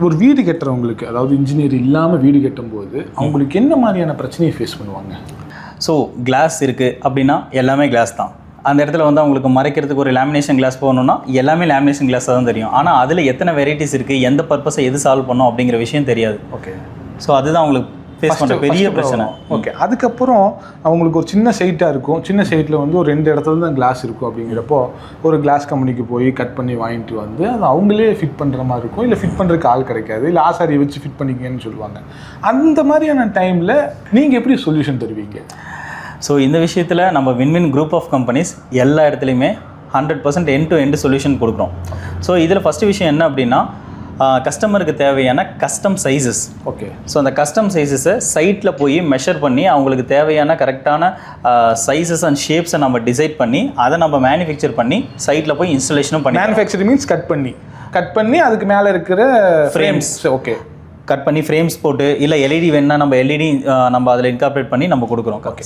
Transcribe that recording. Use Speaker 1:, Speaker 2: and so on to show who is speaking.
Speaker 1: ஒரு வீடு கட்டுறவங்களுக்கு, அதாவது இன்ஜினியர் இல்லாமல் வீடு கட்டும்போது அவங்களுக்கு என்ன மாதிரியான பிரச்சனையை ஃபேஸ் பண்ணுவாங்க?
Speaker 2: ஸோ கிளாஸ் இருக்குது அப்படின்னா எல்லாமே கிளாஸ் தான். அந்த இடத்துல வந்து அவங்களுக்கு மறைக்கிறதுக்கு ஒரு லேமினேஷன் கிளாஸ் போகணுன்னா எல்லாமே லேமினேஷன் கிளாஸாக தான் தெரியும். ஆனால் அதில் எத்தனை வெரைட்டிஸ் இருக்குது, எந்த பர்பஸை எது சால்வ் பண்ணோம் அப்படிங்கிற விஷயம் தெரியாது.
Speaker 1: ஓகே.
Speaker 2: ஸோ அதுதான் அவங்களுக்கு ஃபேஸ் பண்ணுற பெரிய பிரச்சனை.
Speaker 1: ஓகே. அதுக்கப்புறம் அவங்களுக்கு ஒரு சின்ன சைட்டாக இருக்கும். சின்ன சைட்டில் வந்து ஒரு 2 இடத்துல தான் கிளாஸ் இருக்கும். அப்படிங்கிறப்போ ஒரு கிளாஸ் கம்பெனிக்கு போய் கட் பண்ணி வாங்கிட்டு வந்து அது அவங்களே ஃபிட் பண்ணுற மாதிரி இருக்கும். இல்லை ஃபிட் பண்ணுறதுக்கு ஆள் கிடைக்காது, இல்லை ஆசாரியை வச்சு ஃபிட் பண்ணிக்கங்கன்னு சொல்லுவாங்க. அந்த மாதிரியான டைமில் நீங்கள் எப்படி சொல்யூஷன் தருவீங்க?
Speaker 2: ஸோ இந்த விஷயத்தில் நம்ம வின்வின் குரூப் ஆஃப் கம்பெனிஸ் எல்லா இடத்துலையுமே 100% எண்ட் டு எண்ட் சொல்யூஷன் கொடுக்குறோம். ஸோ இதில் ஃபஸ்ட்டு விஷயம் என்ன அப்படின்னா, கஸ்டமருக்கு தேவையான கஸ்டம் சைஸஸ்.
Speaker 1: ஓகே.
Speaker 2: ஸோ அந்த கஸ்டம் சைஸஸை சைட்டில் போய் மெஷர் பண்ணி அவங்களுக்கு தேவையான கரெக்டான சைஸஸ் அண்ட் ஷேப்ஸை நம்ம டிசைட் பண்ணி அதை நம்ம மேனுஃபேக்சர் பண்ணி சைட்டில் போய் இன்ஸ்டாலேஷனும் பண்ணி.
Speaker 1: மேனுஃபேக்சர் மீன்ஸ் கட் பண்ணி அதுக்கு மேலே இருக்கிற ஃப்ரேம்ஸ். ஓகே.
Speaker 2: கட் பண்ணி ஃப்ரேம்ஸ் போட்டு, இல்லை எல்இடி வேணுன்னா நம்ம எல்இடி நம்ம அதில் இன்கார்பரேட் பண்ணி நம்ம கொடுக்குறோம். ஓகே.